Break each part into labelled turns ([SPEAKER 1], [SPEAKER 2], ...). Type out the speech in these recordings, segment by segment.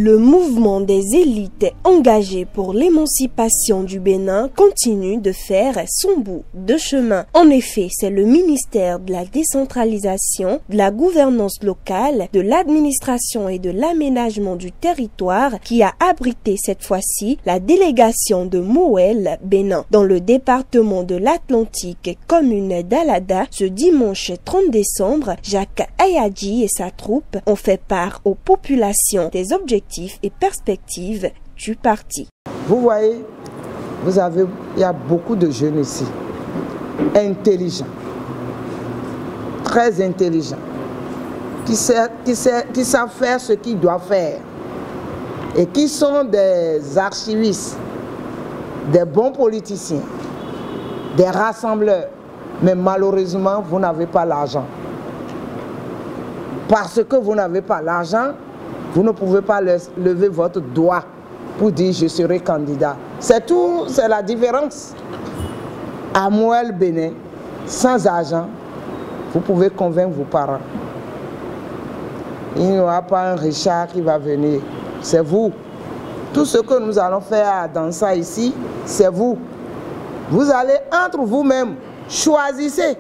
[SPEAKER 1] Le mouvement des élites engagées pour l'émancipation du Bénin continue de faire son bout de chemin. En effet, c'est le ministère de la décentralisation, de la gouvernance locale, de l'administration et de l'aménagement du territoire qui a abrité cette fois-ci la délégation de Moël Bénin dans le département de l'Atlantique, commune d'Alada. Ce dimanche 30 décembre, Jacques Ayadji et sa troupe ont fait part aux populations des objectifs et perspectives du parti.
[SPEAKER 2] Vous voyez, il y a beaucoup de jeunes ici, intelligents, très intelligents, qui savent faire ce qu'ils doivent faire et qui sont des archivistes, des bons politiciens, des rassembleurs. Mais malheureusement, vous n'avez pas l'argent. Parce que vous n'avez pas l'argent, vous ne pouvez pas lever votre doigt pour dire je serai candidat. C'est tout, c'est la différence. À Moël Bénin, sans argent, vous pouvez convaincre vos parents. Il n'y aura pas un Richard qui va venir. C'est vous. Tout ce que nous allons faire dans ça ici, c'est vous. Vous allez entre vous-même, choisissez.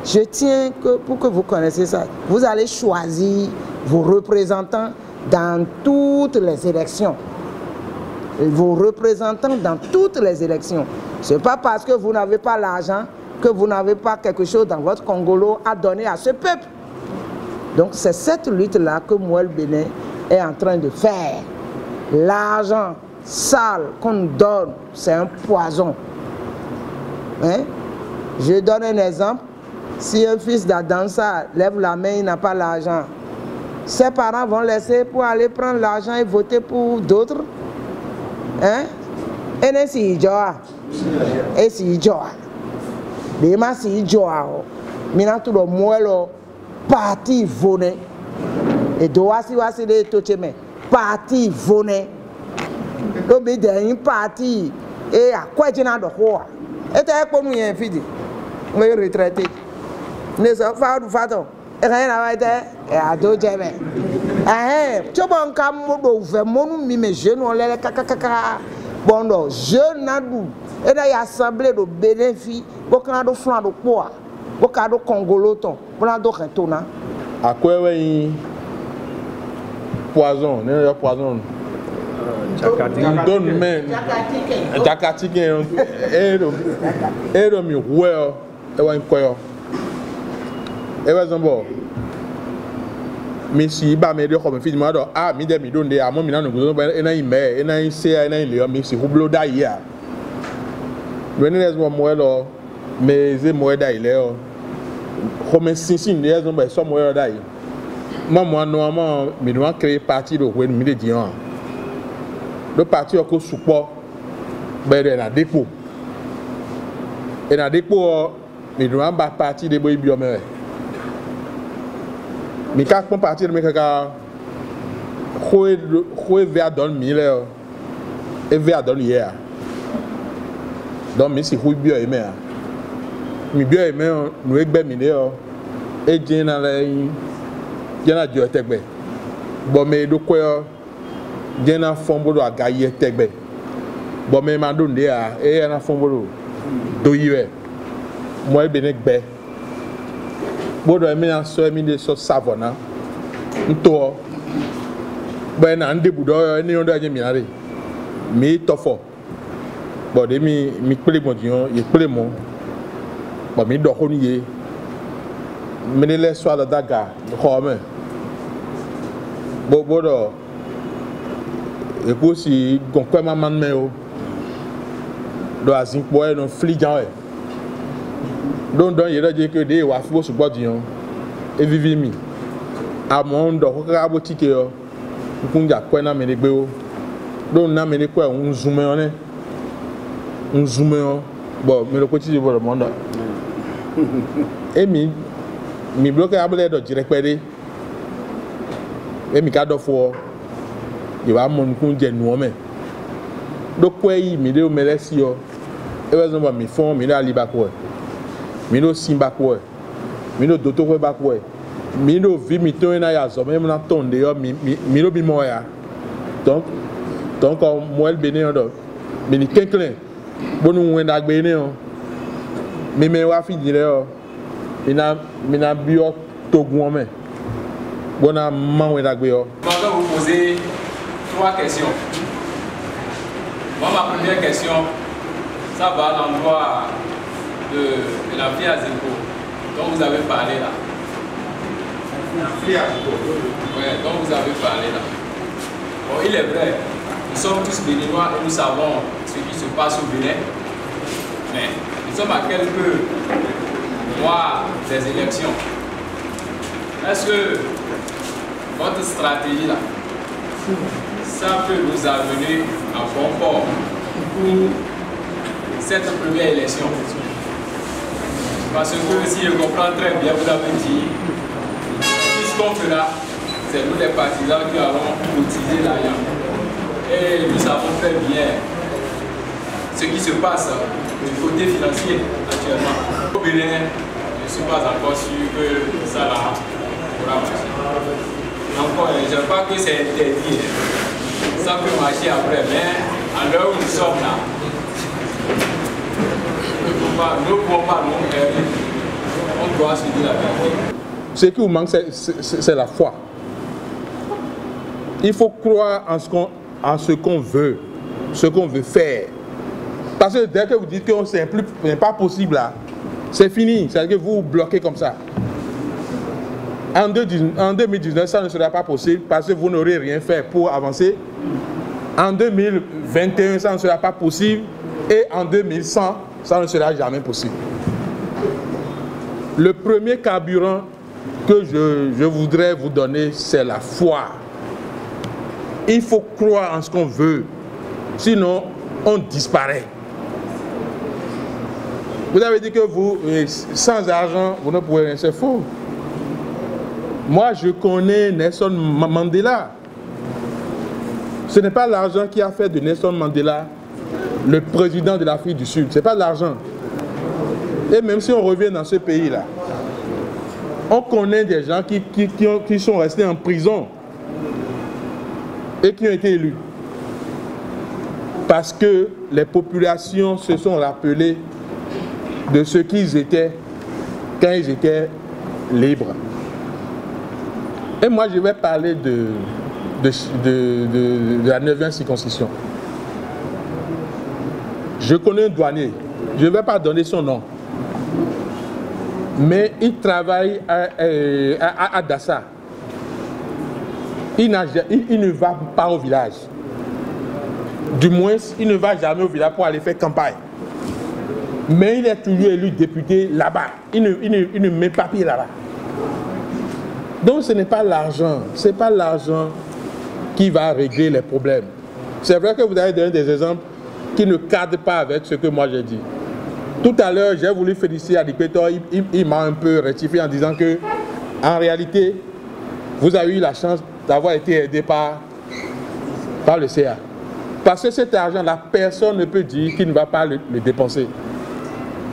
[SPEAKER 2] Je tiens pour que vous connaissiez ça. Vous allez choisir vos représentants dans toutes les élections. Vos représentants dans toutes les élections. Ce n'est pas parce que vous n'avez pas l'argent que vous n'avez pas quelque chose dans votre Congolo à donner à ce peuple. Donc c'est cette lutte-là que Moël Bénin est en train de faire. L'argent sale qu'on nous donne, c'est un poison. Hein? Je donne un exemple. Si un fils d'Adansa lève la main, il n'a pas l'argent. Ses parents vont laisser pour aller prendre l'argent et voter pour d'autres. Hein? Et si joa. Et si joa. Bema si joa. Mina tout le moelo parti voné. Et doa si wasi de tocheme. Parti voné. Obi de parti. Et à quoi tu n'as de quoi? Et t'as quoi nous y a fidi? On est retraité. Ne so fa du fato. Et rien à voir et à deux jamais. Tu vois quand on veut mon mi mes jeunes on les kaka bon donc jeune nadou et là il y a assemblée de bénéfices pour qu'on a de flanc de poids pour qu'on a de congoloton pour qu'on a de retourna.
[SPEAKER 3] À quoi ouais poison ne le poison. Donne mais Jakatike et mi ouais et ouais quoi et ouais zombo. Mais si bah mais de comme film moi ah mi de mi donne à moi mi na nous et na ime et na c'est et na le mais c'est hublo da ya when there's one more lo mais c'est moi da ile o comme si there's one somewhere da moi normalement mi doit créer parti de when mi de dian le parti ko support ben na dépôt et na dépôt mi doit ba parti de boy biomé. Mais quand on partit de mes caca, quoi vers dans le milieu et vers dans l'hier. Donc, mais c'est quoi bien aimé. Mais bien aimé, nous est bien miné et j'ai na Dieu tegbe. Bon, mais de quoi j'ai na fombo de gailler tegbe. Bon, mais m'a donné à et na fombo de yé. Moi, bien egbe. Bodo emi na so emi de so savona nto ba na ndebu do eni ondo anye mi are mi tofo bo de mi pele mo dion ye pele mo bo mi do ko ni ye mi ne le so ala daga ko me bodo e ko si gon kwa ma man me o do azin po e no flijan e donc il y a des que des wafos sur bodion et vivimi à mon do ko ka botike yo kunja kwa na me gbe o donc na me kwa un zoom on bon me le petit bo le monde et mi bloqué abele do direct pede et mi ka do fo il va mon kunje nu me do kwa yi mi de o melesi yo e wa zo ba mi fon mi na ali ba ko mi no simba ko mi no doto ko ba ko Mino vi mito ena ya zome mna tonde yo mino bi moya. Donc moel bene on do. Mini kenklen. Bonu wenda gbene on. Me wa fi dire yo. Mina bio togun me. Bona man wenda gbe yo.
[SPEAKER 4] Je vais vous poser 3 questions. Moi, ma première question, ça va à l'endroit de la fille à Zeko, dont vous avez parlé là.
[SPEAKER 3] La fille à Zeko.
[SPEAKER 4] Oui, dont vous avez parlé là. Bon, il est vrai, nous sommes tous béninois et nous savons ce qui se passe au Bénin. Mais nous sommes à quelques mois des élections. Est-ce que votre stratégie là, ça peut nous amener à bon port pour cette première élection? Parce que si je comprends très bien, vous avez dit, tout ce qu'on fera, c'est nous les partisans qui allons cotiser l'argent. Et nous savons très bien ce qui se passe du côté financier actuellement. Au Bénin, je ne suis pas encore sûr que ça là pourra marcher. Encore, je crois que c'est interdit. Ça peut marcher après, mais à l'heure où nous sommes là, nous ne pouvons pas nous errer. On doit se dire la vérité.
[SPEAKER 3] Ce qui vous manque, c'est la foi. Il faut croire en ce qu'on veut, ce qu'on veut faire. Parce que dès que vous dites que c'est pas possible là, c'est fini. C'est-à-dire que vous vous bloquez comme ça. En 2019, ça ne sera pas possible parce que vous n'aurez rien fait pour avancer. En 2021, ça ne sera pas possible. Et en 2100, ça ne sera jamais possible. Le premier carburant que je voudrais vous donner, c'est la foi. Il faut croire en ce qu'on veut. Sinon, on disparaît. Vous avez dit que vous, sans argent, vous ne pouvez rien. C'est faux. Moi, je connais Nelson Mandela. Ce n'est pas l'argent qui a fait de Nelson Mandela le président de l'Afrique du Sud. Ce n'est pas l'argent. Et même si on revient dans ce pays-là, on connaît des gens qui sont restés en prison et qui ont été élus. Parce que les populations se sont rappelées de ce qu'ils étaient quand ils étaient libres. Et moi, je vais parler de la 9e circonscription. Je connais un douanier, je ne vais pas donner son nom, mais il travaille à Dassa. Il ne va pas au village. Du moins, il ne va jamais au village pour aller faire campagne. Mais il est toujours élu député là-bas. Il ne met pas pied là-bas. Donc ce n'est pas l'argent. Ce n'est pas l'argent qui va régler les problèmes. C'est vrai que vous avez donné des exemples qui ne cadrent pas avec ce que moi j'ai dit. Tout à l'heure, j'ai voulu féliciter Adikpetor. Il m'a un peu rectifié en disant que, en réalité, vous avez eu la chance d'avoir été aidé par le CA. Parce que cet argent-là, personne ne peut dire qu'il ne va pas le dépenser.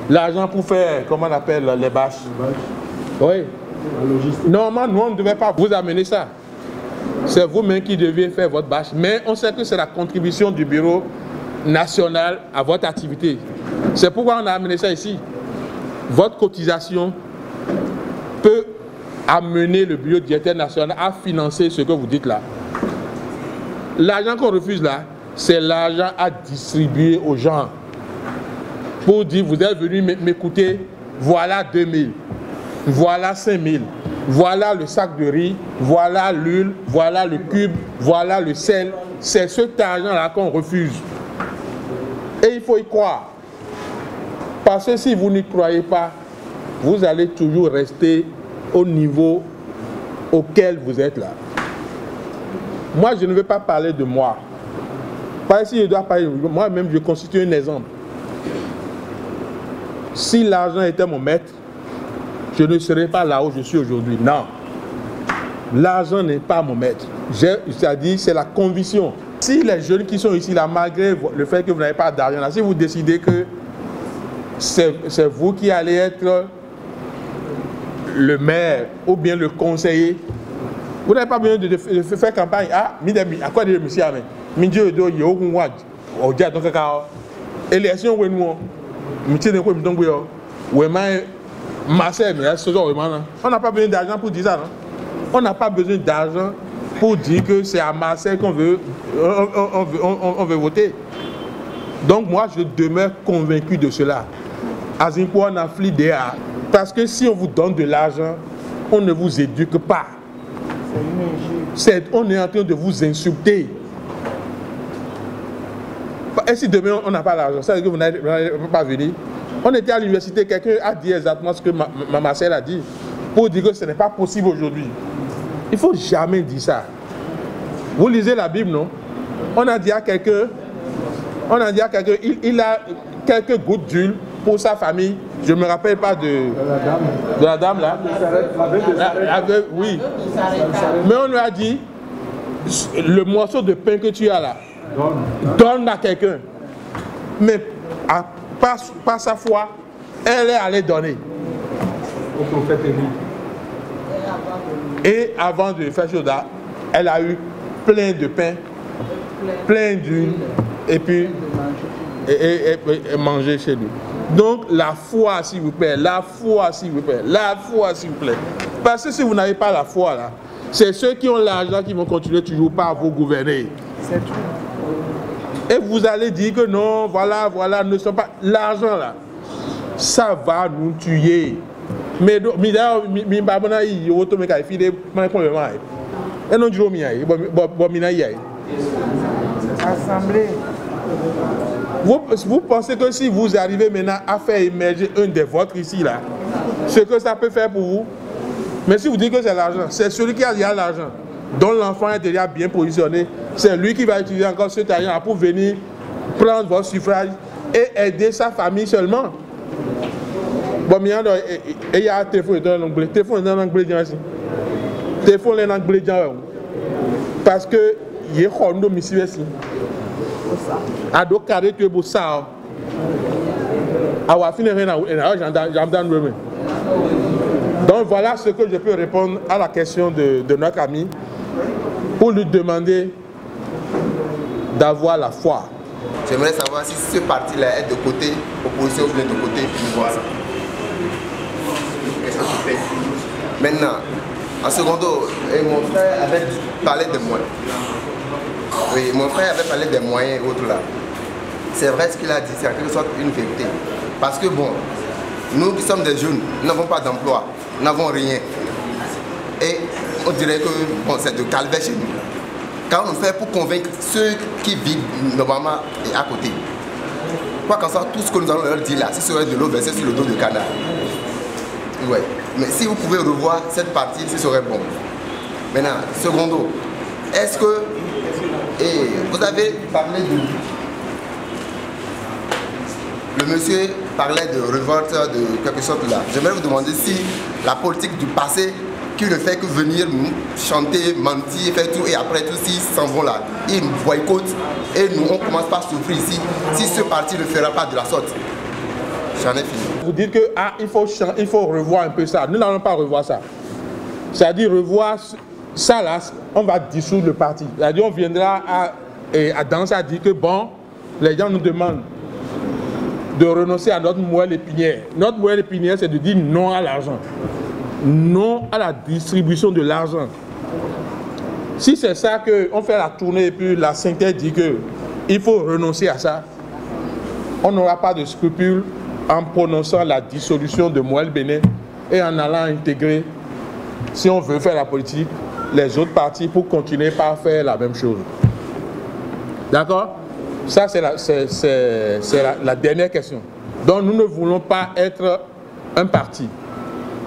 [SPEAKER 3] L'argent pour faire, comment on appelle, les bâches. Oui. Normalement, nous, on ne devait pas vous amener ça. C'est vous-même qui deviez faire votre bâche. Mais on sait que c'est la contribution du bureau national à votre activité. C'est pourquoi on a amené ça ici. Votre cotisation peut amener le bureau directeur national à financer ce que vous dites là. L'argent qu'on refuse là, c'est l'argent à distribuer aux gens. Pour dire, vous êtes venu m'écouter, voilà 2000, voilà 5000, voilà le sac de riz, voilà l'huile, voilà le cube, voilà le sel. C'est cet argent-là qu'on refuse. Et il faut y croire. Parce que si vous n'y croyez pas, vous allez toujours rester au niveau auquel vous êtes là. Moi, je ne veux pas parler de moi. Parce que si je dois parler, moi-même, je constitue un exemple. Si l'argent était mon maître, je ne serais pas là où je suis aujourd'hui. Non. L'argent n'est pas mon maître. C'est-à-dire, c'est la conviction. Si les jeunes qui sont ici, là, malgré le fait que vous n'avez pas d'argent, si vous décidez que c'est vous qui allez être le maire ou bien le conseiller. Vous n'avez pas besoin de faire campagne. Ah, à quoi dire monsieur Amen? Mindieu do yo kunwad. O dia donc ka élection we nous. Monsieur ne ko mi donc yo. We ma Marseille mais ce genre on n'a pas besoin d'argent pour dire ça, non? On n'a pas besoin d'argent pour dire que c'est à Marseille qu'on veut on veut voter. Donc moi je demeure convaincu de cela. Azinko on a flidé parce que si on vous donne de l'argent, on ne vous éduque pas. On est en train de vous insulter. Et si demain on n'a pas l'argent, ça veut dire que vous n'allez pas venir. On était à l'université, quelqu'un a dit exactement ce que Marcel a dit, pour dire que ce n'est pas possible aujourd'hui. Il ne faut jamais dire ça. Vous lisez la Bible, non? On a dit à quelqu'un, il a quelques gouttes d'huile pour sa famille. Je ne me rappelle pas de la dame là. Oui. Mais on lui a dit, le morceau de pain que tu as là, donne à quelqu'un. Mais par sa foi, elle est allée donner. Au prophète Élie. Et avant de faire chose là, elle a eu plein de pain, plein d'huile, et puis et manger chez lui. Donc la foi, s'il vous plaît, la foi, s'il vous plaît, la foi, s'il vous plaît. Parce que si vous n'avez pas la foi là, c'est ceux qui ont l'argent qui vont continuer toujours par vous gouverner. C'est tout. Et vous allez dire que non, voilà, ne sont pas... L'argent là, ça va nous tuer. Mais d'ailleurs, vous pensez que si vous arrivez maintenant à faire émerger un des vôtres ici là, ce que ça peut faire pour vous? Mais si vous dites que c'est l'argent, c'est celui qui a déjà l'argent, dont l'enfant est déjà bien positionné, c'est lui qui va utiliser encore cet argent pour venir prendre votre suffrage et aider sa famille seulement. Bon, il y a un téléphone en anglais. Téléphone en anglais, téléphone en anglais, parce que il y a un homme ici. Ado carré tu es beau ça. Donc voilà ce que je peux répondre à la question de notre ami pour lui demander d'avoir la foi.
[SPEAKER 5] J'aimerais savoir si ce parti-là est de côté opposition ou bien de côté pouvoir. Maintenant, en secondo, mon frère avait parlé de moi. Oui, mon frère avait parlé des moyens et autres là. C'est vrai ce qu'il a dit, c'est en quelque sorte une vérité. Parce que bon, nous qui sommes des jeunes, nous n'avons pas d'emploi, nous n'avons rien. Et on dirait que bon, c'est de calvaire chez nous. Quand on fait pour convaincre ceux qui vivent normalement et à côté. Quoi qu'en soit, tout ce que nous allons leur dire là, ce serait de l'eau versée sur le dos de canard. Ouais. Mais si vous pouvez revoir cette partie, ce serait bon. Maintenant, secondo, est-ce que vous avez parlé de... Le monsieur parlait de révolte, de quelque chose là. J'aimerais vous demander si la politique du passé, qui ne fait que venir nous chanter, mentir, faire tout, et après tout, s'ils s'en vont là, ils boycottent, et nous, on commence par souffrir ici, si ce parti ne fera pas de la sorte. J'en ai fini. Vous dites que
[SPEAKER 3] il faut revoir un peu ça. Nous n'allons pas revoir ça. C'est-à-dire revoir ça là, on va dissoudre le parti. C'est-à-dire on viendra à danser à dire que bon, les gens nous demandent de renoncer à notre moelle épinière. Notre moelle épinière, c'est de dire non à l'argent. Non à la distribution de l'argent. Si c'est ça qu'on fait la tournée et puis la synthèse dit qu'il faut renoncer à ça, on n'aura pas de scrupules en prononçant la dissolution de Moël Bénin et en allant intégrer, si on veut faire la politique, les autres partis pour continuer par faire la même chose. D'accord? Ça, c'est la dernière question. Donc, nous ne voulons pas être un parti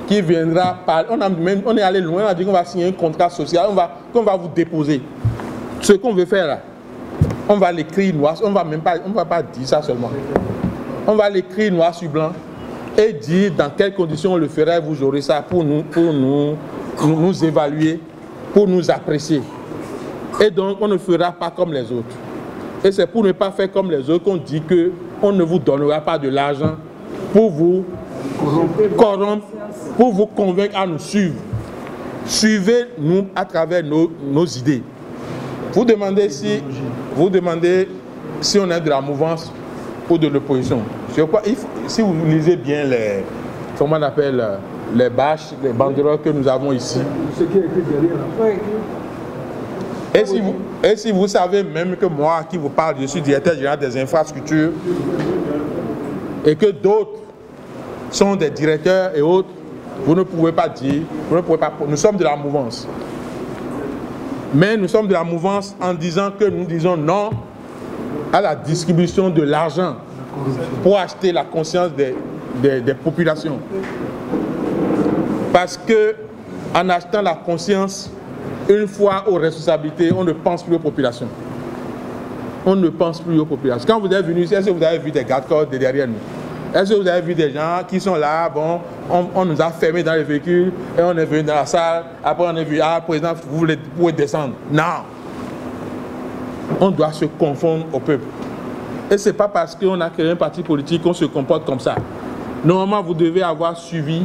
[SPEAKER 3] qui viendra par... On est allé loin, on a dit qu'on va signer un contrat social, qu'on va vous déposer. Ce qu'on veut faire là, on va l'écrire noir, on ne va pas dire ça seulement. On va l'écrire noir sur blanc et dire dans quelles conditions on le ferait, vous aurez ça pour nous évaluer, pour nous apprécier. Et donc, on ne fera pas comme les autres. Et c'est pour ne pas faire comme les autres qu'on dit qu'on ne vous donnera pas de l'argent pour vous corrompre pour vous convaincre à nous suivre. Suivez-nous à travers nos idées. Vous demandez si on est de la mouvance ou de l'opposition. Si vous lisez bien les, comment on appelle, les bâches, les banderoles que nous avons ici.
[SPEAKER 6] Ce qui est écrit derrière.
[SPEAKER 3] Et si vous savez même que moi qui vous parle, je suis directeur général des infrastructures et que d'autres sont des directeurs et autres, vous ne pouvez pas dire, nous sommes de la mouvance. Mais nous sommes de la mouvance en disant que nous disons non à la distribution de l'argent pour acheter la conscience des populations. Parce que en achetant la conscience, une fois aux responsabilités, on ne pense plus aux populations. On ne pense plus aux populations. Quand vous êtes venu ici, est-ce que vous avez vu des gardes-corps derrière nous? Est-ce que vous avez vu des gens qui sont là, bon, on nous a fermés dans les véhicules et on est venu dans la salle, après on est vu, ah, président, vous pouvez descendre. Non. On doit se confondre au peuple. Et ce n'est pas parce qu'on a créé un parti politique qu'on se comporte comme ça. Normalement, vous devez avoir suivi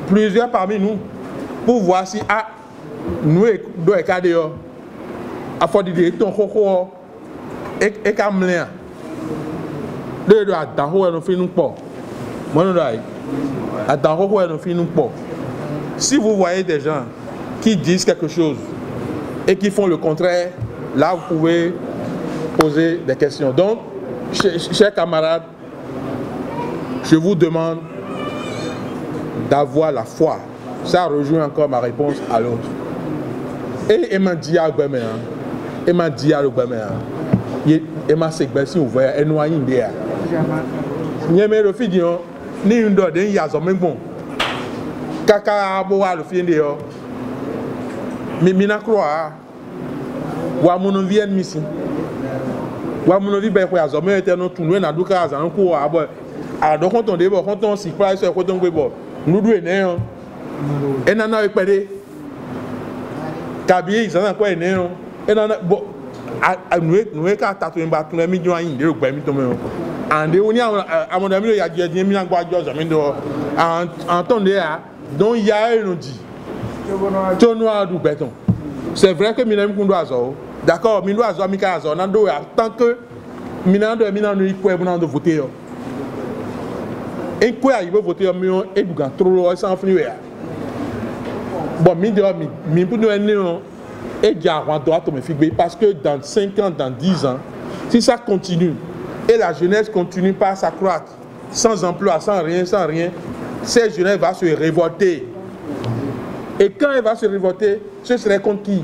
[SPEAKER 3] plusieurs parmi nous pour voir si, ah, nous, nous, à force de dire, ton coco, et camlin. Si vous voyez des gens qui disent quelque chose et qui font le contraire, là vous pouvez poser des questions. Donc, chers camarades, je vous demande d'avoir la foi. Ça rejoint encore ma réponse à l'autre. Et m'a dit à Gbemé, et m'a dit à Gbemé, et m'a segbe si ouvert, et nous a indé. Nyeme le fi dion ni une dor den ya zo mengbon kaka bo wa le fi ndé yo mi na croix wa mono vien misi wa mono vi be ko ya zo me ete no tunu na duka za nko wa bo a do kon ton de bo kon ton si price ko ton gbe bo nudu ene yo e na na ipede kabi izana ko ene yo e na bo nous ka tatu mba tunu mi jo ayin de gba mi to me yo and on y a mon ami, il y a des gens qui ont entendu, donc il y a un dit. C'est vrai que Minam Kundoazo, d'accord, Mindoazo, Mikazo, Nando, tant que Minando et Minando, il peut voter. Et quoi, il veut voter, et du gars, trop, sans finir. Bon, Mindoazo, et Diarra doit me figurer parce que dans 5 ans, dans 10 ans, si ça continue, et la jeunesse continue pas à s'accroître, sans emploi, sans rien, cette jeunesse va se révolter. Et quand elle va se révolter, ce serait contre qui?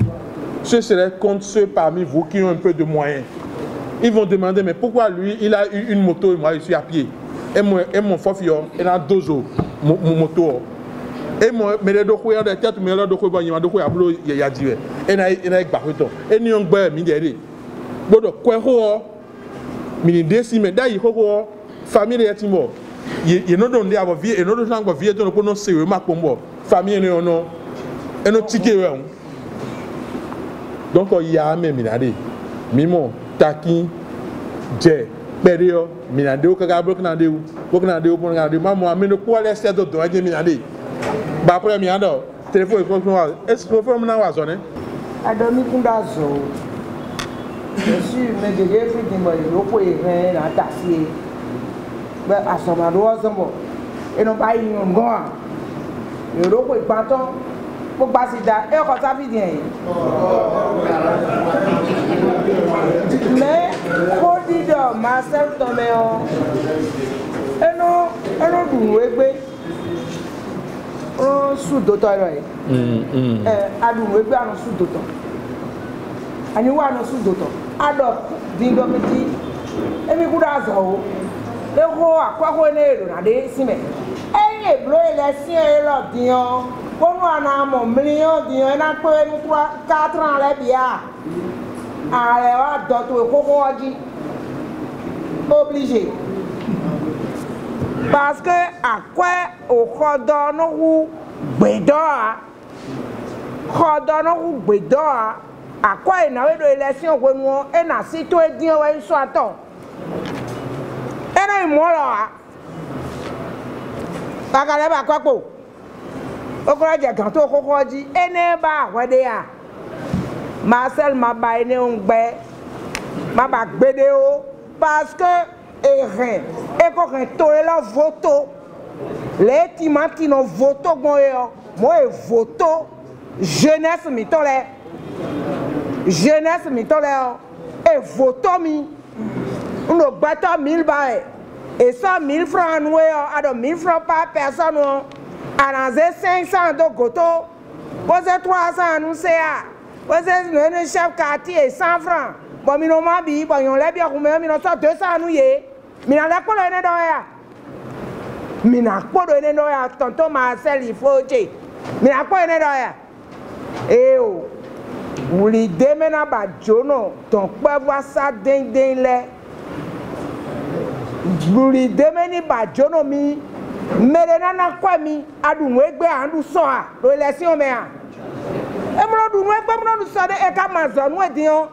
[SPEAKER 3] Ce serait contre ceux parmi vous qui ont un peu de moyens. Ils vont demander, mais pourquoi lui, il a eu une moto et moi je suis à pied? Et mon fofio, il a 2 jours, mon moto. Et moi, mais les deux couilles de tête, mais les deux couilles, il y a 2 couilles à boulot, il y a 10. Et il y a un barreton. Et il y a un barreton, il y a un barreton. Mais décimé d'ailleurs famille est timor il nous donne des vie et nous gens vie pour nous sérieux ma combo famille non et nous ticket donc il y a même minade mimo taki je pério minade o kaga blok na de maman mais ne quoi laisser de doigt minade ba après minade téléphone est-ce que faut na wazone
[SPEAKER 2] adomi kundazo. Je suis médié effectivement le point la taxi mais à ce moment-là et non pas une goa le point bâton pour passer là et quand ça vient mais pour dire Marcel Toméo et non doué on sous d'autres à doué on sous d'autres ani wa no su doto ado dingo miti emi kuda zo e ho akwa ho na ero na de sime e blo election e lo dion ko no ana mo million dion na pe nu 4 ans le bia ale wa doto ko ko oji obligé parce que akwa o khodo no hu gbedo à quoi il n'a pas de élection et n'a si tout est dit ouais soit temps et là moi là Bakale ba kwako. Okora je kan to koko ji ene ba wede ya. Marcel ma ba ene ongbe. Ma ba gbede o parce que rien et ko kan to la voto. Les timati no voto bon yo. Moi voto jeunesse mi tole. Jeunesse mi tole et voto mi. On a battu 1000 balles. Et 100 000 francs nous avons 1000 francs par personne. Arranger 500 de goto. Posez 300 nous c'est. Posez le chef quartier 100 francs. Bon, nous avons dit, bon, on l'a bien roumé, nous avons 200 nous y est. Mais nous avons pas donné d'oya. Mais nous avons pas donné d'oya. Tonton Marcel, il faut dire. Mais nous avons pas donné d'oya. Eh oh. Vous l'idée maintenant, bah, Jono. Donc, vous voir ça ding ding là. Buri demeni ba jono mi merena na kwa mi adu nwegbe andu so a lo election me a e mo du nwegbe mo du so de e ka mazo nu edion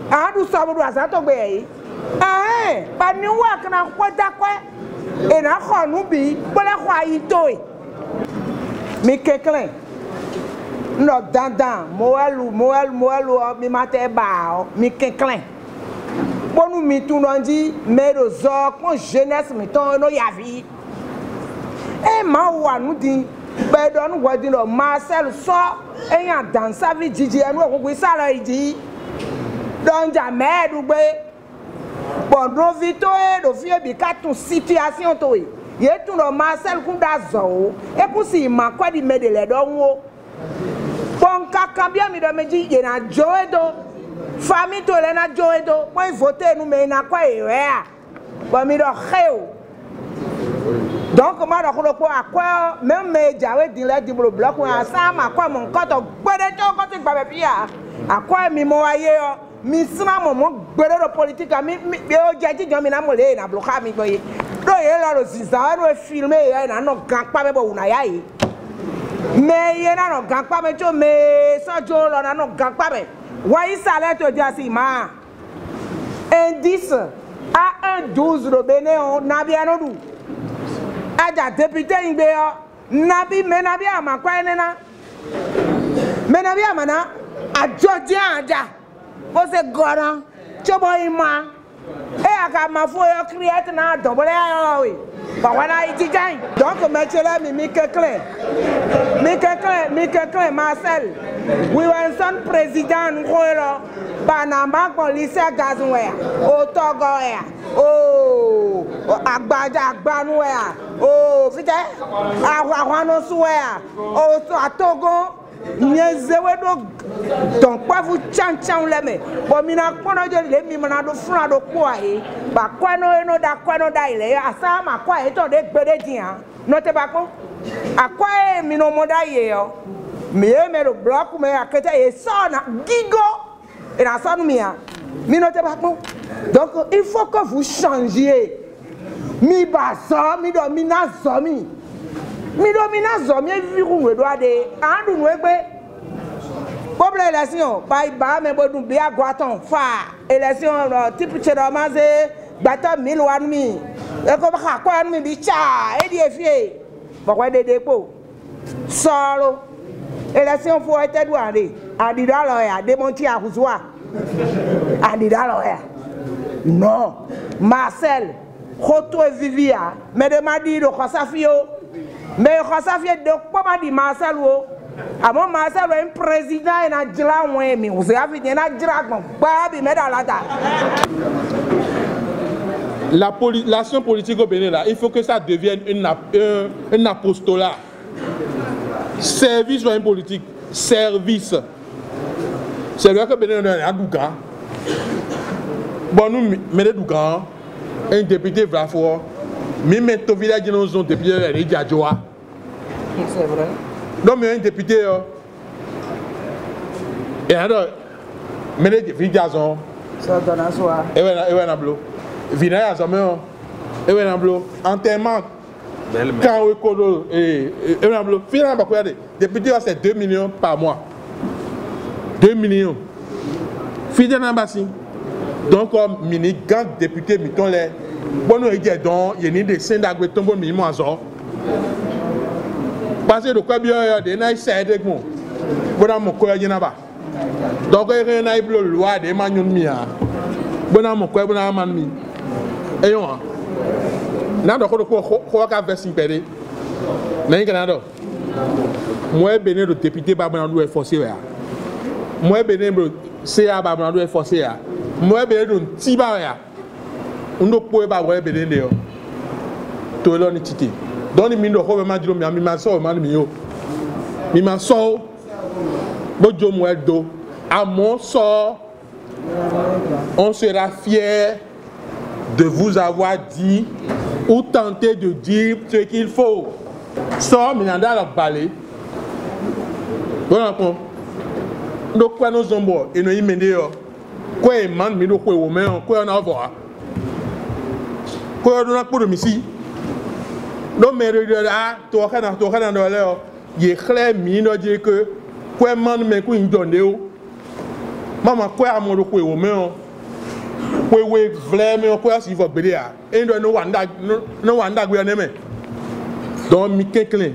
[SPEAKER 2] andu so bo asa to gbe yi ba ni wa kana kwa da kwa e na kho nu bi bole kwa yi to e mi keklen no dandan moelu mi mate ba o mi keklen bon nous mettons dans dit mais le zor quand jeunesse mettons no yavi et ma wa nous dit ben don nous dit le Marcel so et en dans sa vie Didi nous ko ça là il dit donc jamais du be bon no vito e do vie bi ka ton situation to e ye tout le Marcel ku da zo e ku si ma kwa di medele don wo bon kaka bien mi do me dit ye na joe do famille to le na joe do moi voter nous mais na kwa e ya bon mi do xew donc ma do ko akwa même me jawe din le di bloc wa sa ma kwa mon koto gbede to ko ti gba be bia akwa mi mo aye yo mi sima mo gbede do politique mi o jeji gan mi na mo le na bloc mi gboye do ye la ro sisan no filmer ya na no gan pa be bo una ya yi me ye na no gan pa me jo me so jo lo na no gan pa be wa isale to dia si ma indice a 112 do Bénin na bia no du aja député ingbe yo nabi menabi amakwa enena menabi amana ajoji aja o se goran chobo ima e aka mafo yo create na double yo we ba wana itijan donc mechele mi kekle Marcel we were son président ngoro banamba ko lycée gazwe o togo ya o agbaja agbanu ya o fite awano suwe ya o so atogo nyezewe do donc pas vous chan leme bo mina kono je le mi mana do fran do ko aye ba kwano eno da kwano da ile asa ma kwa e to de gbede dian no te ba ko akwa e mi no moda ye yo mi e me do block me akete e so na gigo et la ça nous mi note pas bon donc il faut que vous changiez mi baso mi do mi na zomi viru we do ade andu no egbe pour l'élection ba me bodun bi agwaton fa élection type cheromaze gbata 1000 wan mi e ko ba kwa mi bi cha e di efie bo kwa de depo solo élection faut être douane adida lo ya démonti akuzwa adida lo ya non Marcel Khoto vivia me demandi do khosafio mais khosafio de ko ma di Marcel wo amo Marcel un président na djira won mi o se afi na djira gbon ba bi me da lata
[SPEAKER 3] l'action politique au Bénin là, il faut que ça devienne un apostolat. Service sur une politique, service. C'est vrai que Bénin a un Douga. Bon, nous mettons Douga, un député Vlafort, mais mettons au village de nos zones députés de Djadjoa.
[SPEAKER 2] C'est vrai.
[SPEAKER 3] Donc, mais un député, et alors, mettons des filles d'Azon.
[SPEAKER 2] Ça donne à soi.
[SPEAKER 3] Et voilà, bleu. Vina ya zame e we na blo enterrement quand we kodo et na blo finalement ba ko yade député c'est 2 millions par mois 2 millions fidèle na basi donc comme mini gang député miton les bono e je don ye ni de senda gbe tombo mi mo azo Parce que le quoi bien des naïs c'est des mots. Bon mon quoi y n'a donc il y a une loi des manions mia. Bon mon quoi bon man mi. Et on. N'a donc quoi qu'à verser pédé. N'est Canada. Moi béné le député Babandou est forcé là. Moi béné le CA Babandou est forcé là. Moi béné le Tiba là. On ne peut pas voir béné là. Tout le monde tité. Donc les mines de ma dit mi ma so ma mi yo. Mi ma so bojo mo edo. À mon sort, on sera fier de vous avoir dit ou tenter de dire ce qu'il faut. Sort minanda la balé. Bon encore. Donc quoi nos zombo et nos immédiats. Quoi est man mi do quoi au mais quoi on a voir. Quoi on a pour ici. Non mais là toi kana dans là. Il est clair mi no dire que quoi man mais quoi il donne maman quoi à mon quoi au mais quoi ouais vraiment quoi si va béder à et no wanda gwe na me donc mi kenklen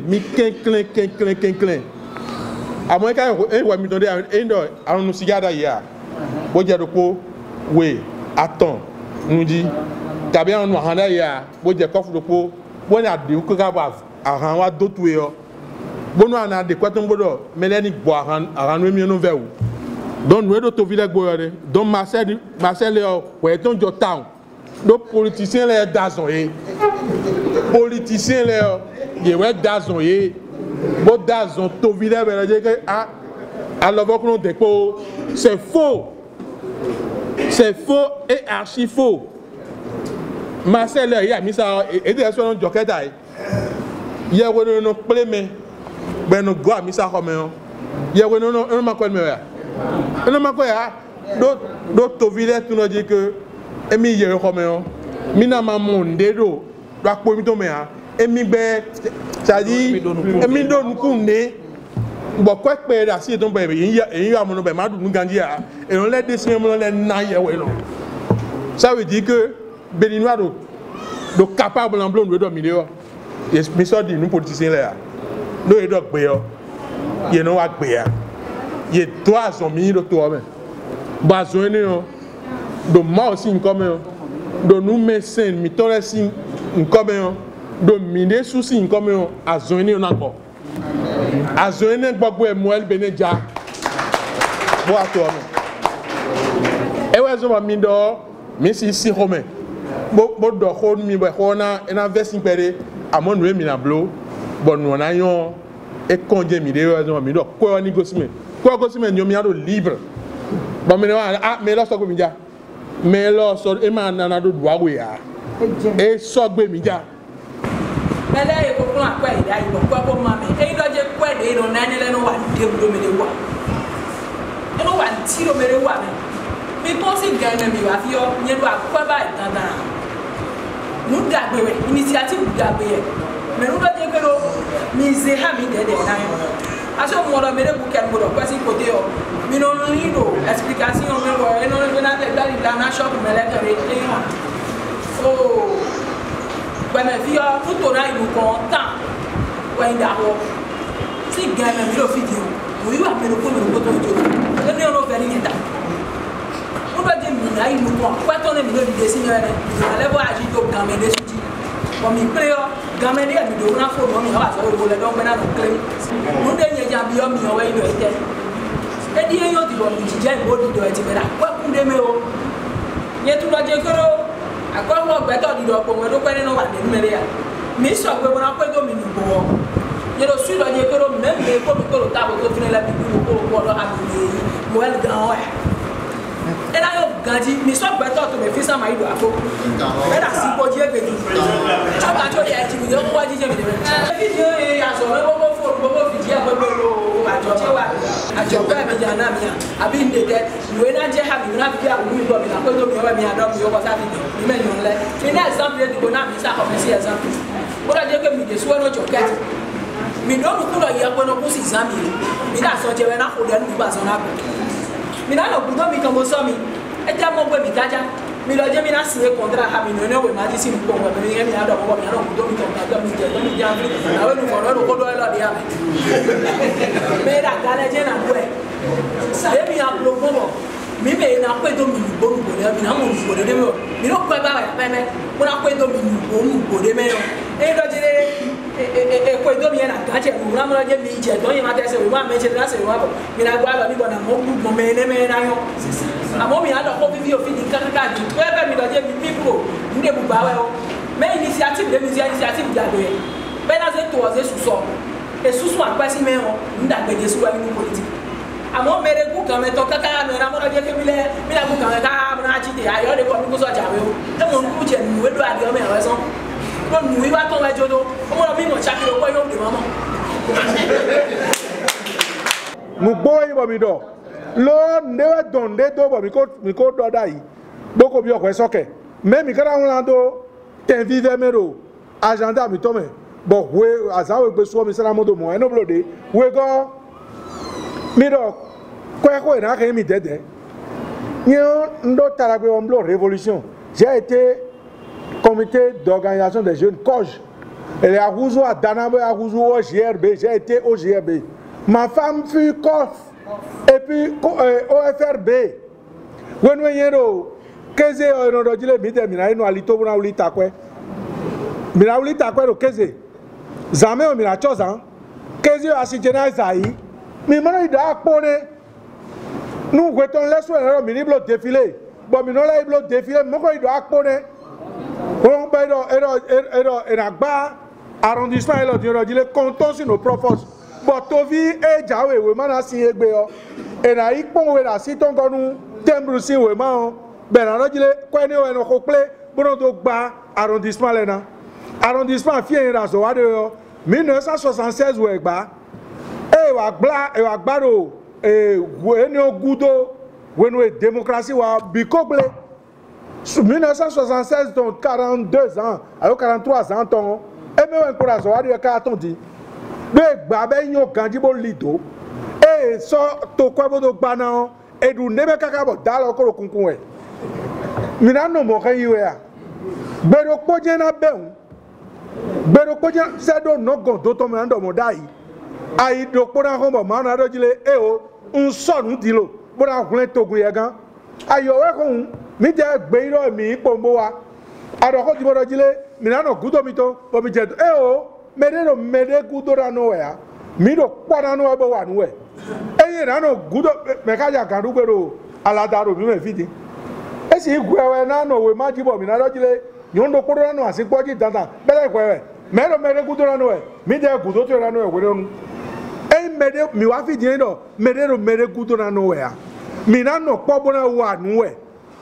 [SPEAKER 3] à moins quand et ouais mi donner et ndo à nous sigada ya bo dia ko we attends nous dit ta bien on handa ya bo dia kofu do ko bo na de ko ga ba aran wa do tuwe yo bo no ana de kwaton bodo meleni bo aran no mi no ve ou donc nous sommes village boyade donc Marcel ouais ton town donc politiciens les dazoyé politiciens les ouais dazoyé bon dazon to village dire que ah alors que nous déco c'est faux et archi faux Marcel il a mis ça et de son jocketa il y a ouais non pleme ben no go mis ça comme il y a ouais non un ma quoi me non mais quoi d'autres villages tu nous dis que emi yere comme mina mamonde do la ko mi to me ha emi be ça dit emi do nkunde bo ko pe da si ton be yin ya mo no be ma du ngandi ya et on les dessiner mo les na ye we lo ça veut dire que béninois do capable en blanc do milieu et mi so di nous politiciens là do e do gbe yo ye no wa gbe ya il y a 300 000 de toi même besoin de moi aussi comme de nous médecins mitole si comme de miner souci comme à zoner encore à zoner gbogbo emoel beneja bo ato même e we zo ma mi do mi si romain bo do ko mi bo ko na en investi pere amon we mi na blo bon no na yon e konje mi de we zo mi do ko ni gosime quoi que c'est un homme libre bon mais ah mais là ça comme dia mais là ça et man na do doa we ya et so gbe mi dia mais là e ko kun akwa ida yi ko ko ma me e do je kwa de no na ni le no wa de do me de wa e no wa ti do me de wa me ko si gan mi wa fi o nye do akwa ba dandan nu da gbe we initiative da gbe ye mais nu do je ko mi ze ha mi de na yo aso mo do mere buken mo do kwasi kote yo mi no lido explication me wo e no na te dali la na shop me le tere e ha oh ba me fi o futo na ilu content wa inda ho si ga me mi do video mo yi wa me ko to jo e ni ono veri nita mo do je mi na ilu ko kwa to ne mi do de si ne le bo aji to ga me de suji mo mi pre yo ga me de mi do na fo mo mi ha so wo le do me na no claim mo de nye jambi o mi o we do ite e di yo di bo mi je bo di do e ti bera kwa kunde me o ye tu lo je koro akwa mo gbe to di do po mo do pe ni no wa de mere ya mi so gbe mo na pe do mi ni bo ye lo su lo je koro même me ko mi ko ta bo to fini la bi ko ko do ha mi mo el gan o e na yo ganji mi so gbe to me fi sa ma ido afo e na si po je gbe ju choka cho ye ti mi do ko ji je mi de video e ya so me bo fo bo video ko bo lo ajo che wa ajo ko mi jana mi abi ndede we na je ha mi na video ko mi do mi na ko do mi o mi ado mi o ko sa video mi me yon le mi na example di go na mi sa ko mi si example o da je ke mi de so no choket mi no ku lo ye ko no ku si exam mi na so je we na ko de nu ba so na ko mi na lo ku do mi kan mo so mi e ja mo gbe mi gaja
[SPEAKER 6] mi lo je mi na signé contrat ha mi no we ma di si ko wa mi mi ado ko mi ado ko mi to mi je mi ja mi na we no fo no ko do lo de ya me da gale je na do e e mi a lo mo mi me na ko do mi bo mi bo de mi na mo bo de me mi no ko ba ya pe me mo na ko do mi bo de me e do je ko do mi na ga che mo na mo je mi je do yin ma te se o ma me che na se o ma mi na gba lo ni bo na mo me ne me na yo amo mi ado ko vivi o fini kaka di to ebe mi do je mi people nde bu ba we o me initiative de mi initiative ja do e be na se to ze suso e susu apa si me o nda gbe je su wa ni politique amo mere ku kan me to kaka me na mo do je ke mi na ku kan ka mo na chi de ayo de ko mi ko so ja we o e mo ku je mi we do ade o me we so no mi wa to we jodo o mo bi mo chaki lo ko yo de mama
[SPEAKER 3] mu boy bo mi do lo ndewe donde do bo mi ko do dai boko bi okwe soke me mi kara won do ten vive mero agenda mi to me bo we azawe gbe so mi sara modo mo eno blode we go mi do ko na ke mi dede nyo ndo taragbe on blo révolution j'ai été comité d'organisation des jeunes COJ et à Rouzo à Danabo à Rouzo au GRB j'ai été au GRB ma femme fut COF et puis OFRB when we yero keze no dojile mite mina ino alito buna ulita kwe ro keze zame o mina choza keze asijena zai mi mano ida pone nu gweton leso ero mini blo défilé bo mi no la blo défilé mo ko ida pone on ba ero enagba arrondissement elo dojile comptons sur nos profos but to vi e jawe we mana si egbe o e na ipon we na si ton gonu tembru si we ma o be na rojile ko ni we no ko ple bono to gba arrondissement le na arrondissement fi en raso wa de o 1976 we gba e wa gbaro we ni ogudo we no démocratie wa bi ko ple 1976 donc 42 ans alors 43 ans ton e me we ko raso wa de ka ton di de gba be yan ganji bo lido e so to kwa bo do gba na e du nebe kaka bo da lo ko kunkun e mi na no mo kan yiwe a gbero poje na beun gbero poje se do no gon do to me ando mo dai ai do pora ko mo ma na do jile e o un so nu di lo bo na kun togun ye gan ayo we kun mi je gbe iro mi pombo wa ado ko di mo do jile mi na no gudo mi to bo mi je e o mede gudora no ya mi do kwara no ebo wa no e eyin na no gudo me ka ja kan dugbero aladaro mi me fiti e si gwewe na no we ma jibo mi na rojile yondo kodora no asipoji dada bele gwewe mede gudora no e mi de gudo to ra no e we no e mede mi wa fiti no mede gudora no ya mi na no pobona wa no e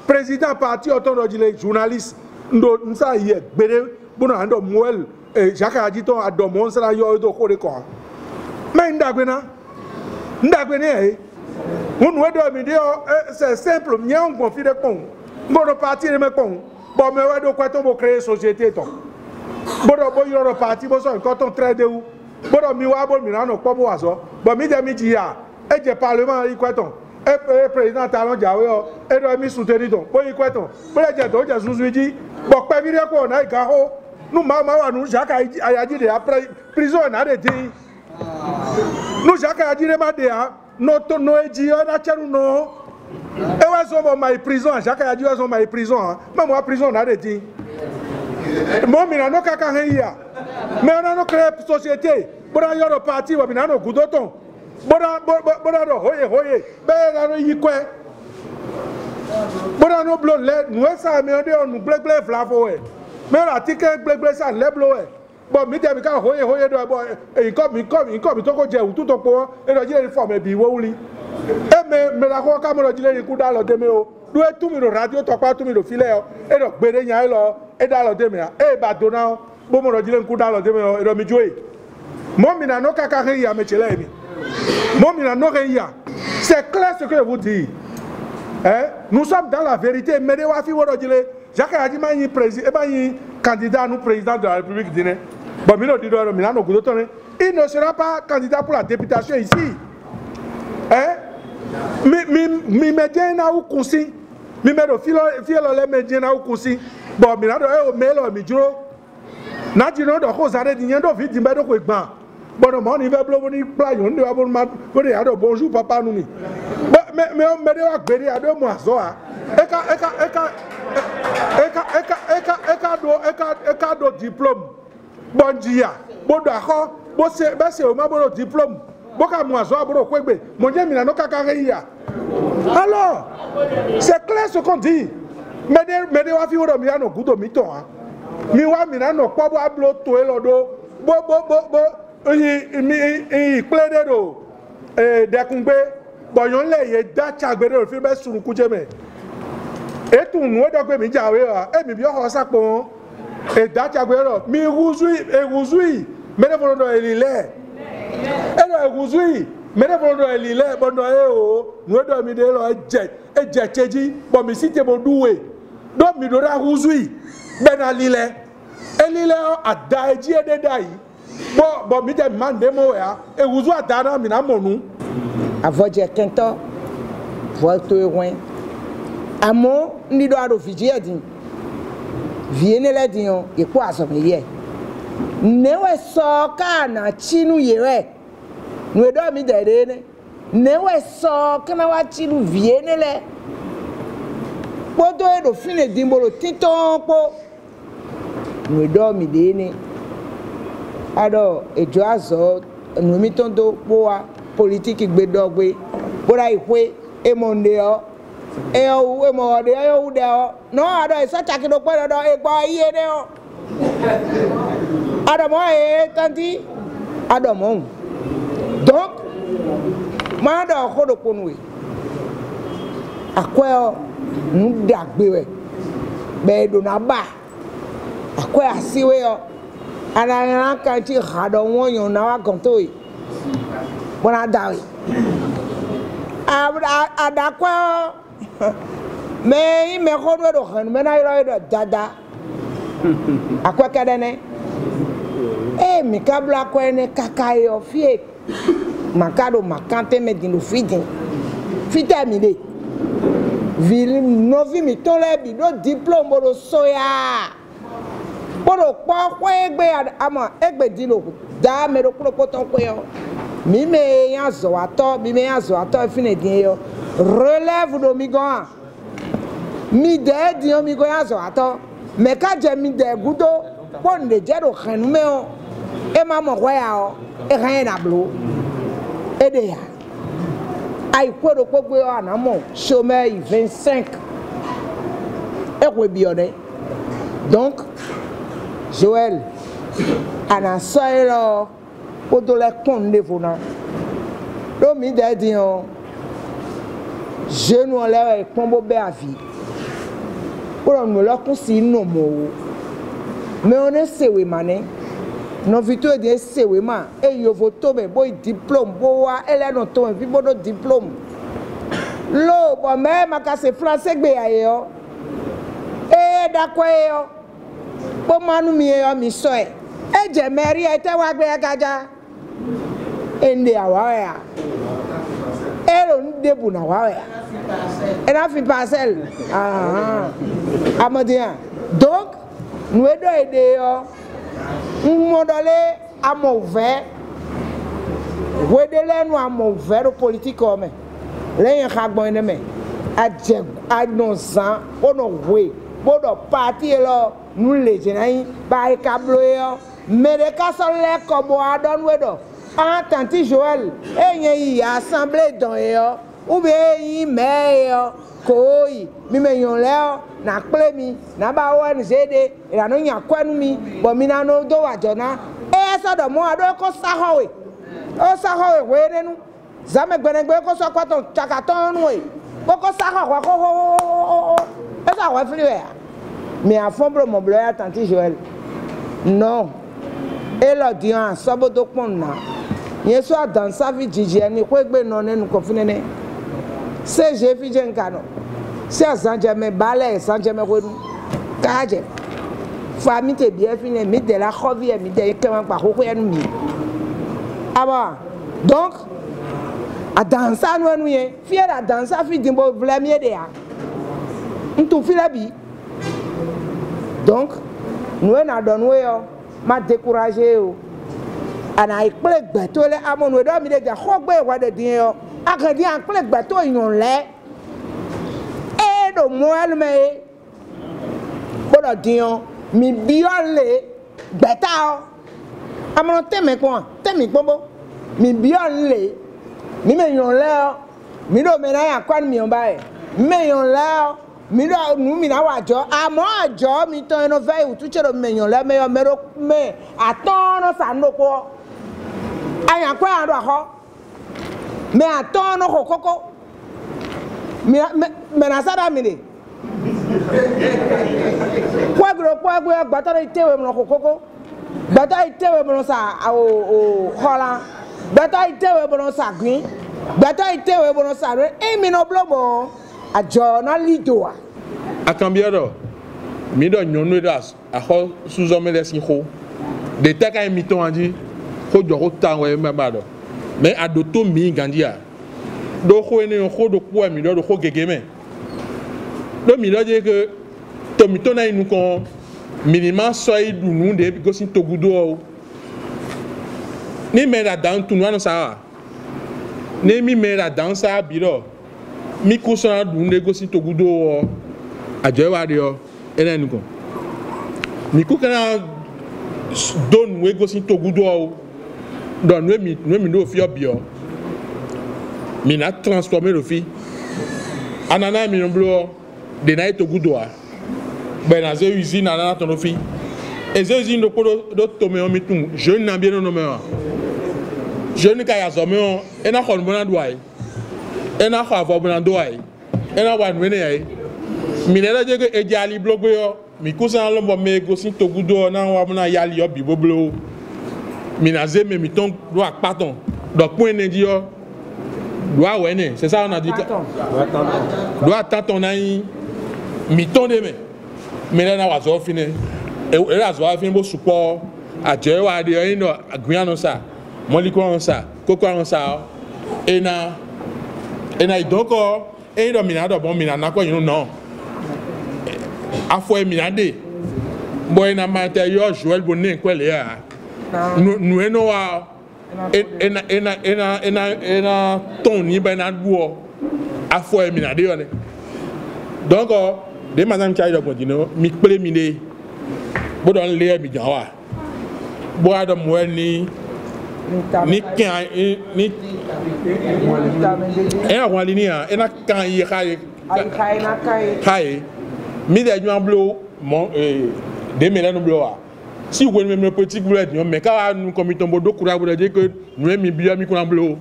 [SPEAKER 3] president parti oton rojile journaliste ndo nsa ye gbere bono ando muel Jacques Adito a demonstré à Yodo Koreko. Mais ndagwena ne on we do mi de c'est simple mi on confie de kon bo parti me kon bo me we do kwaton bo créer société ton bo yoro parti bo so nkan ton trade ou bo mi wa bo mi na no po bo waso bo mi de mi ji ya e je parlement i kwaton e président talon jawe o e do mi soutenir ton bo i kwaton bo le je do je susuji bo pe mi re ko na ga ho nous mama nous Jacques Ayadi de après prison na de ti nous Jacques Ayadi de ma de no to no eji o na cheru no e wa so mo my prison Jacques Ayadi wa so my prison même wa prison na de ti mo mi na no kaka he ya me na no créer société bora yoro parti wa mi na no gudoton bora do hoye be na no yikwe bora no blo le nous ça me de on gble flafo e mais la ticket gble ça leblo e bo mi de mi ka hoye do bo e nko mi to ko je utu to po e do jile form bi wo wuli e me la ko ka mo do jile ku da lo de me o do e tu mi ro radio to pa tu mi ro file o e do gbere yan lo e da lo de me e ba do na bo mo do jile ku da lo de me o e do mi joy mo mi na no kaka he ya me chele mi mo mi na no he ya c'est clair ce que je vous dis hein nous sommes dans la vérité mais de wa fi wo do jile Jacques Ayadi ma yi président e yi candidat nous président de la République guinéenne. Bon, il ne sera pas candidat pour la députation ici. Hein? Mi médias na ou conseil
[SPEAKER 7] mi me do filo le me jina ukusi bo mi na do e o me lo mi juro na jino do ko sare di yen do fi di me do ko igban bo no mo ni fe blo ni pla yo ndi wa bo ma bo de ado bonjour papa nu ni me de wa gbere ado mo aso a eka do diplôme bonjia bo do akọ bo se o ma bo do diplôme bo ka mo aso aburo ko egbe mo je mi na no kakare ya. Alors, c'est clair ce qu'on dit. Mais de wa fi wo mi ano gudo mi ton ha. Mi wa mi na no po bo ablo to e lodo. Bo mi plede do dekungbe boyon le ye da chagbere o fi be suruku je me. Etu nu o dogbe mi jawe ha. E mi bi o sapo e da chagbere mi ruzui me de fo do elile. E do ruzui mene bondo elile bondo o nwedo mi de lo eje cheji bo mi site bo duwe do mi do ra huzui bena lile elile ada eji ededa yi bo mi de mande mo ya e huzu adana mi na monu
[SPEAKER 2] avoje kento volto ewen amo ndi do aro fiji edin viene le dion e po aso me ye newe so ka na chinu yere nous devons nous aider. Nous devons nous aider. Vienne le. Podo do fine dimbolo titon po. Nous devons nous aider. Alors, et joazo nous mettons do poa politique gbedogbe. Bora ihwe e mondeo. E o e mo de e o de o. No ado e sa taki do po do e gba iye de o. Ado mo e tanti. Ado mo. Donc, manda okodo konwe. Akwe nous dagbewe. Be do na ba. Akwe asiwe yo. Ana kanti hado wonyo na wa kontoi. Bona dawi. Adakwe me kodwe do han me na iro do dada. Akwe kadene. Mi kabla akwe ne kakayo fie. Makado makante me dinu fidin fita mi de vil novi mi ton le bi do diplôme do soya bodo po ko egbe ama egbe dilo da me do ko ton ko yo mi me yan zo ato fine din yo relève do mi gan mi de din mi go yan zo ato me ka je mi de gudo pon de je do khanu me o e ma mo ko ya o e kan na blo Edea. Aïe, quoi de quoi en amont, chômeur 25. Et bien. Donc, Joël, à la soirée, pour de les comptes de vous. Donc, il a dit, je nous enlève comme au béavi. Pour nous leur conseiller nos mots. Mais on est sévé, mané. Non vito de sewema e yo voto me boy diplôme boa ele no to vi bodo diplôme lo bo me makase français gbe ayo e da ko yo bo manu mi yo mi so e je meri e te wa gbe gaja ende awa ya ero ndebu na wa ya e na fi parcelle amadia donc nous edo ede yo modole à mauvais wedele no a mauvais politique comme les ragbon ne me a nonsan ono we bodo parti lo nous les jenai ba kablo yo mais de kasole ko bo adon wedo en tanti Joël e assemblée don yo ou be yi me yo koi mi me yon leo na kple mi na ba won zede ila no nya kwanu mi bo mi na no do wajona e so do mo ado ko sahowe o sahowe we nenu zame gbenegbe ko so kwaton chakaton we ko sahowe ko e sa wa fliwe mi afombre mo blo ya tanti Joël non e lo di an sobo do pon na yeso adan savi jiji ni ko egbe no nenu ko finene se je fi je nkano se azanjeme balé sanjeme wonu kaje famille te bien fini mi de la khovie mi de keman pa ko enu mi aba donc a dansa no enu ye fiera dansa fi dimbo vlemie de ya tout file bi. Donc, nous avons donné, m'a découragé. Ana ikple gbeto le amonu do mi de ja khogbe wa de din yo akadi an kple gbeto yon le e do moel me bodo din yo mi biole gbeta o amonu teme ko temi gbogbo mi biole mi me yon le o mi do me na ya kwan mi on ba e me yon le o mi do nu mi na wa jo amo ajo mi to no ve utu chero me yon le me yo me atono sa no ko aya kwa ando ho me atono kokoko me na sada mi de kwa gro gbatara itewe mo kokoko gbata itewe mo sa o hola gbata itewe mo sa gbin gbata itewe mo sa re emi no blobo ajo na lidoa
[SPEAKER 3] akambiado mi do nyonu das a ho suzo me lesin ho de taka emiton andi ko jo ta we mabado mais adoto mi gandia do ko ene ko do po mi do ko gegeme do mi do je que to mi to na inu kon minimum soy du nu de go sin togudo ni me la dan tu no sa ni mi me la dan sa biro mi ko so du de go sin togudo ajo wa de o ene inu kon mi ko kana don we go sin togudo donc nous nous fions bio mais n'a transformé le fi anana mi no blo de na to gudoa ben na ze usine anana to no fi et ze usine do ko do tomé on mitum jeune na bien no me jeune ka ya zo me on e na khon bona doai e na kha vo bona doai e na wan wene ai mi le je ke e jali blogbo yo mi kusan lo mo me go sin to gudo na wa bona yali yo bi boblo minaze mais miton doit pardon donc point dit doit ouais c'est ça on a dit doit attendre on a miton de mais là na wa zo fini et là zo fini bo support a je wa de yin no agriano ça mo liko on ça koko on ça et na donc et do minado bon minana ko yin non afo minade boy na matériel Joël Bonnet quoi les nous eno wa ena ton ni ba na duo afo emi na de yo ne donc de madame chai do continue mi pele mi de bo don le mi jan wa bo adam mo ni kan ni wa li ni ena kan yi kai mi de ju blo mon de me la no blo wa si vous voulez même petit boulot mais quand nous comme tombe do courage vous dire que nous mi bien mi ko blo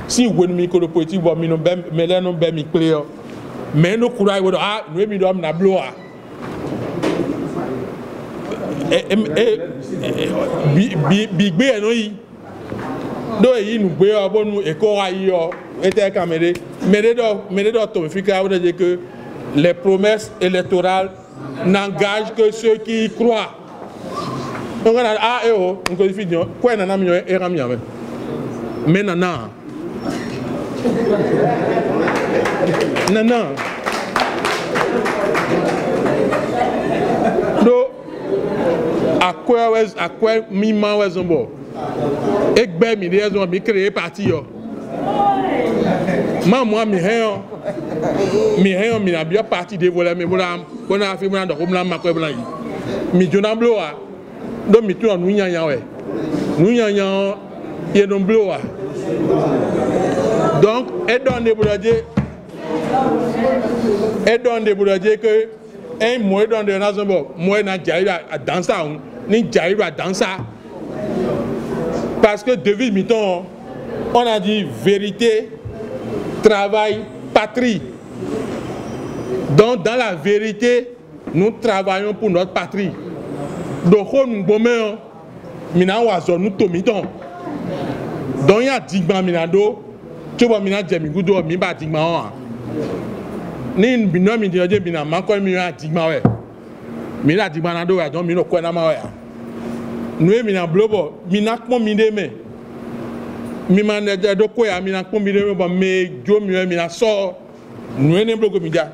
[SPEAKER 3] si vous voulez mi ko petit bo mi no bem mais là no bem mi clear mais no courage vous ah nous mi do am na blo ah bi gbe no yi do yi nous gbe o bo nu e ko ra yi o était caméra mais do to fi ka vous dire que les promesses électorales n'engagent que ceux qui y croient. On a ah eh oh on peut finir quoi nana mi e rami ame mais nana do akwa mi ma wezombo egbe mi de zo mi créer parti yo moi mi na bien parti de voler mais voilà on a fait mon do la ma ko blanc mi jona bloa do mi tu nu nyanya we nu nyanya ye don bloa donc et don de boulaje que un mois don de na zombo moi na jaira a danser ni jaira danser parce que devise miton on a dit vérité travail patrie donc dans la vérité nous travaillons pour notre patrie. Donc, nous sommes nous tomiton. Donc, il y a digma minado. Tu vois, mina djemigudo, mi ba digma. Ni bino mi dioje bina manko mi ya digma we. Mina digma nado ya donc mino kwena ma we. Nous mina blobo, mina kpon mi de me. Mi man de do ko ya mina kpon mi de me ba me jo mi mina so. Nous ne blogo mi ja.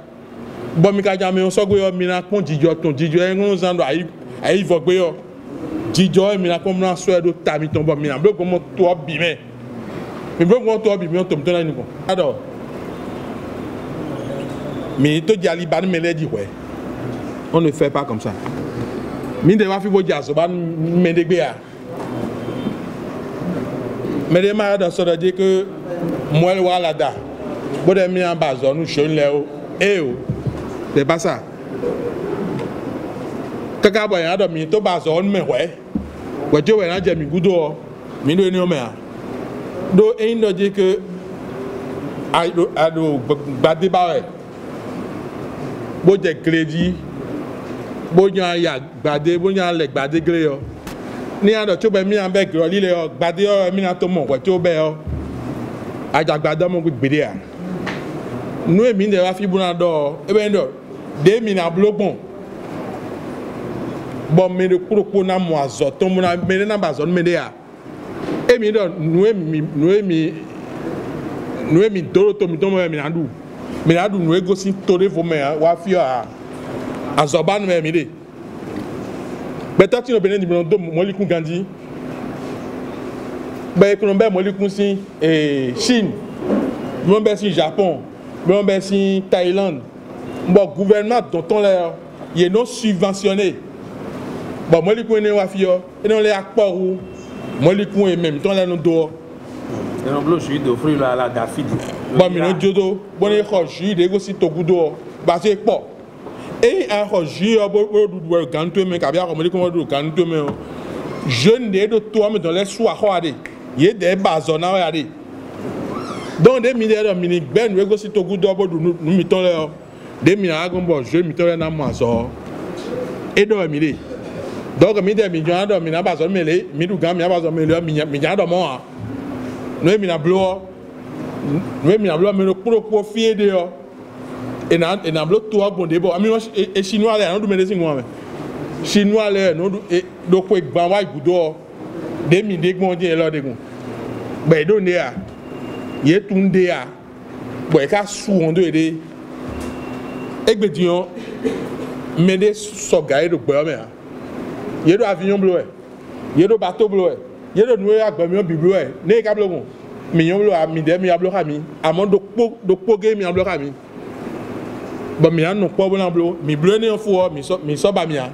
[SPEAKER 3] Bon, mi ka jamais on sogo yo mi na kon dijo ton dijo en on zando ayi vogbe yo. Dijo mi na kon na so do tami ton bon mi na blo comme to bi me. Mi blo comme to bi mi on tom ton la ni kon. Ado. Mi to jali ban me le di ouais. On ne fait pas comme ça. Mi de wa fi bo jaso ban me de gbe ya. Mais les malades se disent que moi, le Walada, bon, des mis en bas, nous sommes là, et c'est pas ça. Quand on a des mis en bas, on met ouais, ouais, tu vois, j'ai mis goudou, mais nous ne sommes donc, il nous dit que à nous battre barre, bon, des crédits, bon, il y a battre, bon, il y a les battre gré. Ni ando tó bẹ mi an bẹ gro lile o gbade o mi na to mo we tó bẹ o aja gbade mo gbede a nu emi de wa fi bu na do e be ndo de mi na blogbon bon me de kuro na mo azo to mo na me na bazo me de a emi do nu emi doro to mi na du nu ego si to de fo me wa fi a azo ba nu me de. Mais toi, tu as besoin de Molikun Gandhi. Ben, tu as Molikun si Chine, tu as si Japon, tu as si Thaïlande. Bon, gouvernement dont on est non subventionné. Bon, Molikun est wafio, et non les accords où Molikun est même, tu as nos dos.
[SPEAKER 8] Et non, le juif d'offrir la David.
[SPEAKER 3] Bon, mais non, Jodo, bon, les juifs, les gosses, Togudo, bah, c'est pas. Et un roger a beaucoup de gantou mais kabia comme comment de gantou mais jeune de toi mais dans les soirs regardez il y a des bazona regardez donc des milliers de mini ben we go si to good double nous mettons là des milliers à bon je mettons là dans mazo et donc milliers donc milliers millions de milliers bazona mêlé midu gam ya bazona mêlé millions de moi nous millions blo mais pour fier de et na blo to agbon de bo ami e chinois le no du medecin mo chinois le no do ko egban wa igudo de mi de gbon je lo de gun be do ne a ye tunde a bo e ka su on do ede egbedion mede so gae do gbo me a ye do avion blo e ye do bateau blo e ye do nu agbami bi blo e ne ka blo gun mi yon blo a mi de mi ablo ka mi amon do poge mi ablo ka mi. Bon, mi an non pas bon blanc, mi bleu ne fou, mi so ba mi a.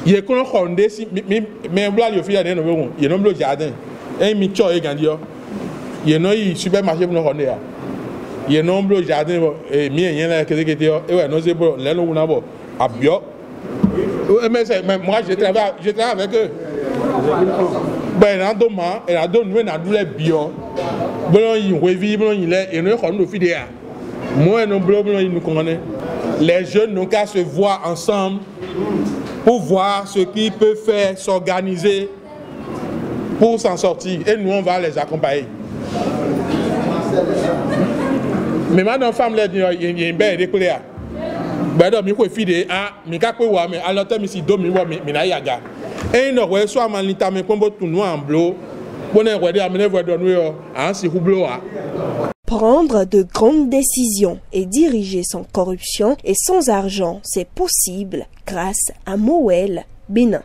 [SPEAKER 3] Ye kono khonde si mi blanc yo fi ya no bon, ye no blanc jardin. E mi cho e gandi yo. Ye no yi supermarché no khonde ya. Ye no blanc jardin e mi yen la kete yo, e ouais no ze bon, le no na bo abio. Mais moi je travaille avec eux. Ben na do ma, e na do nou na do le bio. Bon yi revi, bon yi le, e no khonde fi de ya. Moi, les jeunes n'ont qu'à se voir ensemble pour voir ce qu'ils peuvent faire, s'organiser pour s'en sortir. Et nous, on va les accompagner. Mais maintenant, femme, il y a une belle école. Ben donc, il faut filer à Mikakoua, mais alors, ici, domi, mais na yaga. Et il y a soit manita, mais comme tout nous en bleu, on est ready à mener votre nuit à un si roublo.
[SPEAKER 1] Prendre de grandes décisions et diriger sans corruption et sans argent, c'est possible grâce à Moël Bénin.